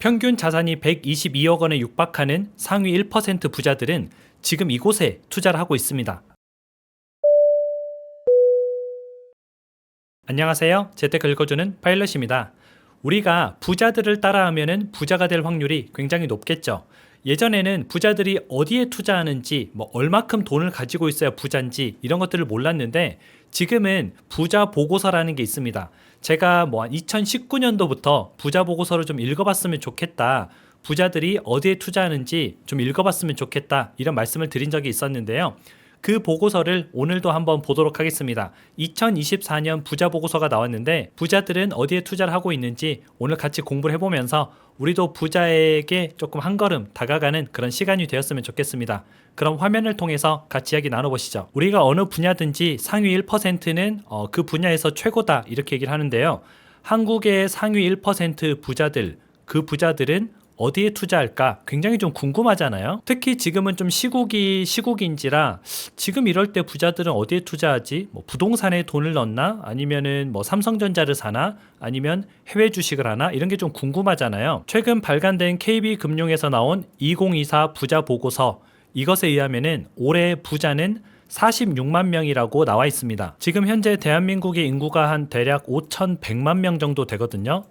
평균 자산이 122억 원에 육박하는 상위 1% 부자들은 지금 이곳에 투자를 하고 있습니다. 안녕하세요. 재테크 읽어주는 파일럿입니다. 우리가 부자들을 따라하면 부자가 될 확률이 굉장히 높겠죠. 예전에는 부자들이 어디에 투자하는지, 얼마큼 돈을 가지고 있어야 부자인지 이런 것들을 몰랐는데 지금은 부자 보고서라는 게 있습니다. 제가 2019년도부터 부자 보고서를 좀 읽어봤으면 좋겠다. 부자들이 어디에 투자하는지 좀 읽어봤으면 좋겠다. 이런 말씀을 드린 적이 있었는데요. 그 보고서를 오늘도 한번 보도록 하겠습니다. 2024년 부자 보고서가 나왔는데 부자들은 어디에 투자를 하고 있는지 오늘 같이 공부를 해보면서 우리도 부자에게 조금 한 걸음 다가가는 그런 시간이 되었으면 좋겠습니다. 그럼 화면을 통해서 같이 이야기 나눠보시죠. 우리가 어느 분야든지 상위 1%는 그 분야에서 최고다 이렇게 얘기를 하는데요. 한국의 상위 1% 부자들, 그 부자들은 어디에 투자할까 굉장히 좀 궁금하잖아요. 특히 지금은 좀 시국인지라 지금 이럴 때 부자들은 어디에 투자하지? 부동산에 돈을 넣나? 아니면은 삼성전자를 사나? 아니면 해외 주식을 하나? 이런 게 좀 궁금하잖아요. 최근 발간된 KB금융에서 나온 2024 부자 보고서, 이것에 의하면은 올해 부자는 46만 명이라고 나와 있습니다. 지금 현재 대한민국의 인구가 한 대략 5,100만 명 정도 되거든요.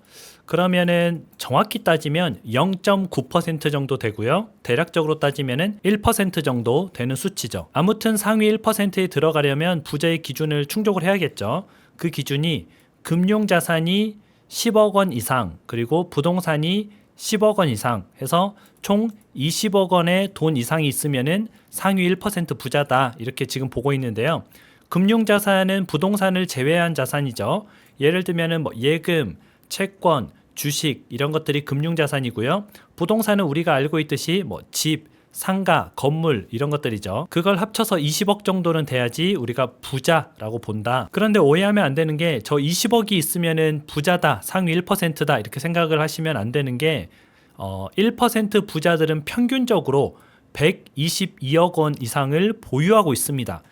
그러면은 정확히 따지면 0.9% 정도 되고요. 대략적으로 따지면은 1% 정도 되는 수치죠. 아무튼 상위 1%에 들어가려면 부자의 기준을 충족을 해야겠죠. 그 기준이 금융자산이 10억 원 이상, 그리고 부동산이 10억 원 이상 해서 총 20억 원의 돈 이상이 있으면은 상위 1% 부자다. 이렇게 지금 보고 있는데요. 금융자산은 부동산을 제외한 자산이죠. 예를 들면은 예금, 채권, 주식 이런 것들이 금융자산이고요. 부동산은 우리가 알고 있듯이 집, 상가, 건물 이런 것들이죠. 그걸 합쳐서 20억 정도는 돼야지 우리가 부자라고 본다. 그런데 오해하면 안 되는 게 저 20억이 있으면은 부자다, 상위 1%다 이렇게 생각을 하시면 안 되는 게 1% 부자들은 평균적으로 122억 원 이상을 보유하고 있습니다.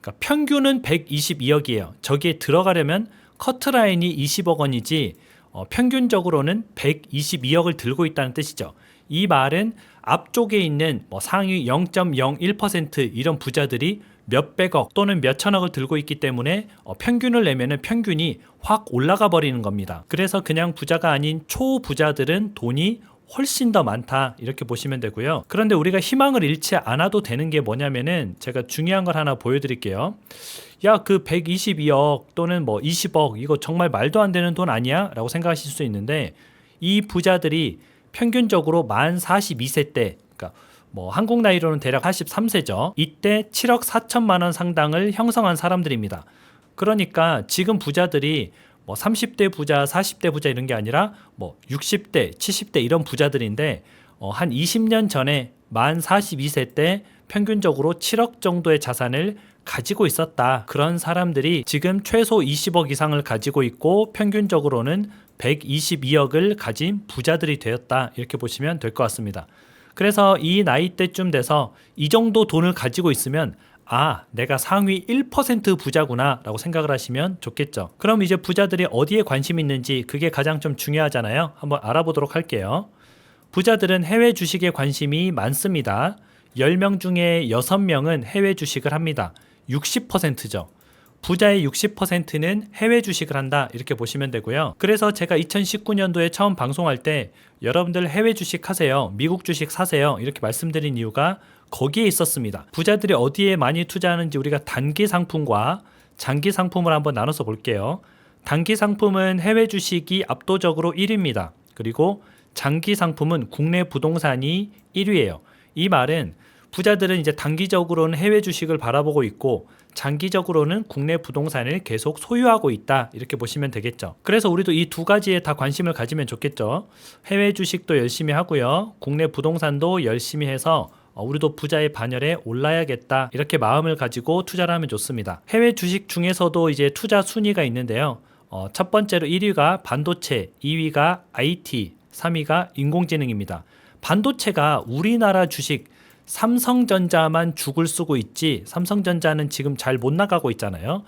그러니까 평균은 122억이에요. 저기에 들어가려면 커트라인이 20억 원이지 평균적으로는 122억을 들고 있다는 뜻이죠. 이 말은 앞쪽에 있는 상위 0.01% 이런 부자들이 몇백억 또는 몇천억을 들고 있기 때문에 평균을 내면은 평균이 확 올라가 버리는 겁니다. 그래서 그냥 부자가 아닌 초부자들은 돈이 훨씬 더 많다 이렇게 보시면 되고요. 그런데 우리가 희망을 잃지 않아도 되는 게 뭐냐면은 제가 중요한 걸 하나 보여드릴게요. 야, 그 122억 또는 20억 이거 정말 말도 안 되는 돈 아니야? 라고 생각하실 수 있는데 이 부자들이 평균적으로 만 42세 때, 그러니까 한국 나이로는 대략 83세죠. 이때 7억 4천만 원 상당을 형성한 사람들입니다. 그러니까 지금 부자들이 30대 부자, 40대 부자 이런 게 아니라 60대, 70대 이런 부자들인데 한 20년 전에 만 42세 때 평균적으로 7억 정도의 자산을 가지고 있었다. 그런 사람들이 지금 최소 20억 이상을 가지고 있고 평균적으로는 122억을 가진 부자들이 되었다. 이렇게 보시면 될 것 같습니다. 그래서 이 나이대쯤 돼서 이 정도 돈을 가지고 있으면 내가 상위 1% 부자구나 라고 생각을 하시면 좋겠죠. 그럼 이제 부자들이 어디에 관심이 있는지 그게 가장 좀 중요하잖아요. 한번 알아보도록 할게요. 부자들은 해외 주식에 관심이 많습니다. 10명 중에 6명은 해외 주식을 합니다. 60%죠. 부자의 60%는 해외 주식을 한다 이렇게 보시면 되고요. 그래서 제가 2019년도에 처음 방송할 때 여러분들 해외 주식 하세요, 미국 주식 사세요 이렇게 말씀드린 이유가 거기에 있었습니다. 부자들이 어디에 많이 투자하는지 우리가 단기 상품과 장기 상품을 한번 나눠서 볼게요. 단기 상품은 해외 주식이 압도적으로 1위입니다. 그리고 장기 상품은 국내 부동산이 1위예요. 이 말은 부자들은 이제 단기적으로는 해외 주식을 바라보고 있고 장기적으로는 국내 부동산을 계속 소유하고 있다 이렇게 보시면 되겠죠. 그래서 우리도 이 두 가지에 다 관심을 가지면 좋겠죠. 해외 주식도 열심히 하고요, 국내 부동산도 열심히 해서 우리도 부자의 반열에 올라야겠다 이렇게 마음을 가지고 투자를 하면 좋습니다. 해외 주식 중에서도 이제 투자 순위가 있는데요. 첫 번째로 1위가 반도체, 2위가 IT, 3위가 인공지능입니다. 반도체가 우리나라 주식 삼성전자만 죽을 쓰고 있지 삼성전자는 지금 잘 못 나가고 있잖아요.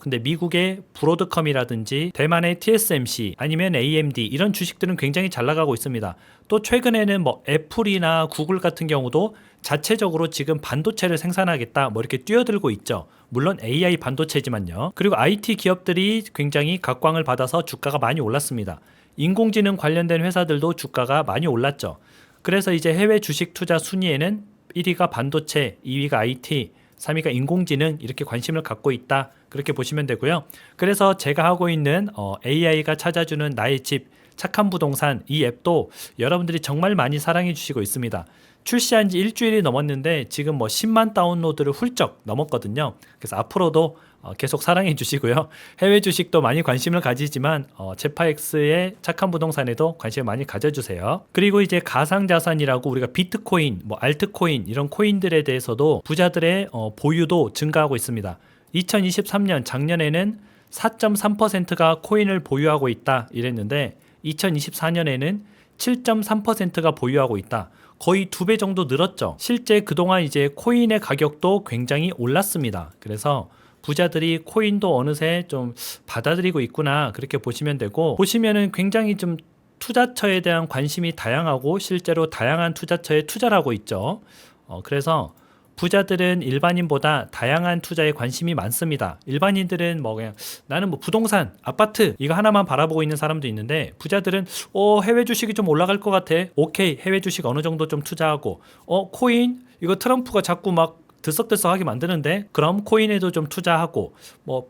근데 미국의 브로드컴이라든지 대만의 TSMC 아니면 AMD 이런 주식들은 굉장히 잘 나가고 있습니다. 또 최근에는 애플이나 구글 같은 경우도 자체적으로 지금 반도체를 생산하겠다 이렇게 뛰어들고 있죠. 물론 AI 반도체지만요. 그리고 IT 기업들이 굉장히 각광을 받아서 주가가 많이 올랐습니다. 인공지능 관련된 회사들도 주가가 많이 올랐죠. 그래서 이제 해외 주식 투자 순위에는 1위가 반도체, 2위가 IT, 3위가 인공지능 이렇게 관심을 갖고 있다. 그렇게 보시면 되고요. 그래서 제가 하고 있는 AI가 찾아주는 나의 집 착한 부동산 이 앱도 여러분들이 정말 많이 사랑해 주시고 있습니다. 출시한 지 일주일이 넘었는데 지금 10만 다운로드를 훌쩍 넘었거든요. 그래서 앞으로도 계속 사랑해 주시고요. 해외 주식도 많이 관심을 가지지만 제파엑스의 착한 부동산에도 관심을 많이 가져주세요. 그리고 이제 가상자산이라고 우리가 비트코인, 알트코인 이런 코인들에 대해서도 부자들의 보유도 증가하고 있습니다. 2023년 작년에는 4.3%가 코인을 보유하고 있다 이랬는데 2024년에는 7.3%가 보유하고 있다. 거의 2배 정도 늘었죠. 실제 그동안 이제 코인의 가격도 굉장히 올랐습니다. 그래서 부자들이 코인도 어느새 좀 받아들이고 있구나 그렇게 보시면 되고 보시면은 굉장히 좀 투자처에 대한 관심이 다양하고 실제로 다양한 투자처에 투자를 하고 있죠. 그래서 부자들은 일반인보다 다양한 투자에 관심이 많습니다. 일반인들은 그냥 나는 부동산, 아파트 이거 하나만 바라보고 있는 사람도 있는데 부자들은 해외 주식이 좀 올라갈 것 같아. 오케이, 해외 주식 어느 정도 좀 투자하고 코인 이거 트럼프가 자꾸 들썩들썩하게 만드는데 그럼 코인에도 좀 투자하고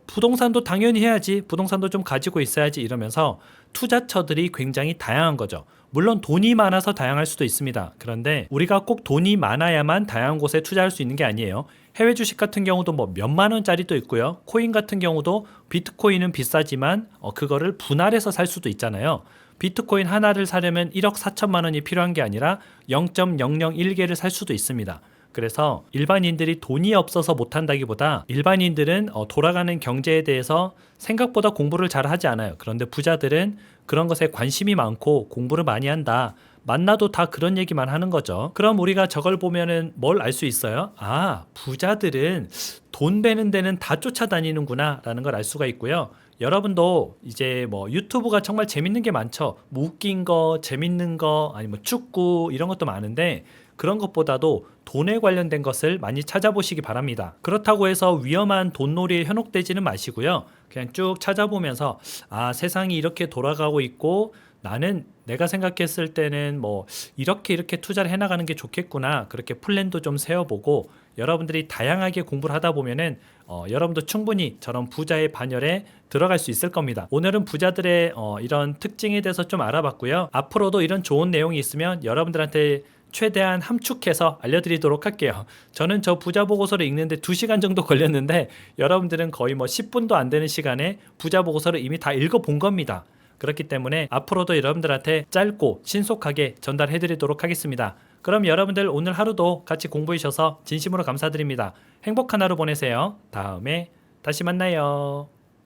부동산도 당연히 해야지. 부동산도 좀 가지고 있어야지 이러면서 투자처들이 굉장히 다양한 거죠. 물론 돈이 많아서 다양할 수도 있습니다. 그런데 우리가 꼭 돈이 많아야만 다양한 곳에 투자할 수 있는 게 아니에요. 해외 주식 같은 경우도 몇만 원짜리도 있고요. 코인 같은 경우도 비트코인은 비싸지만 그거를 분할해서 살 수도 있잖아요. 비트코인 하나를 사려면 1억 4천만 원이 필요한 게 아니라 0.001개를 살 수도 있습니다. 그래서 일반인들이 돈이 없어서 못한다기보다 일반인들은 돌아가는 경제에 대해서 생각보다 공부를 잘 하지 않아요. 그런데 부자들은 그런 것에 관심이 많고 공부를 많이 한다. 만나도 다 그런 얘기만 하는 거죠. 그럼 우리가 저걸 보면은 뭘 알 수 있어요? 부자들은 돈 베는 데는 다 쫓아다니는구나 라는 걸 알 수가 있고요. 여러분도 이제 유튜브가 정말 재밌는 게 많죠. 웃긴 거, 재밌는 거, 아니면 축구 이런 것도 많은데 그런 것보다도 돈에 관련된 것을 많이 찾아보시기 바랍니다. 그렇다고 해서 위험한 돈놀이에 현혹되지는 마시고요. 그냥 쭉 찾아보면서 세상이 이렇게 돌아가고 있고 나는 내가 생각했을 때는 이렇게 투자를 해나가는 게 좋겠구나 그렇게 플랜도 좀 세워보고 여러분들이 다양하게 공부를 하다 보면은 여러분도 충분히 저런 부자의 반열에 들어갈 수 있을 겁니다. 오늘은 부자들의 이런 특징에 대해서 좀 알아봤고요. 앞으로도 이런 좋은 내용이 있으면 여러분들한테 최대한 함축해서 알려드리도록 할게요. 저는 저 부자 보고서를 읽는데 2시간 정도 걸렸는데 여러분들은 거의 10분도 안 되는 시간에 부자 보고서를 이미 다 읽어본 겁니다. 그렇기 때문에 앞으로도 여러분들한테 짧고 신속하게 전달해드리도록 하겠습니다. 그럼 여러분들 오늘 하루도 같이 공부해 주셔서 진심으로 감사드립니다. 행복한 하루 보내세요. 다음에 다시 만나요.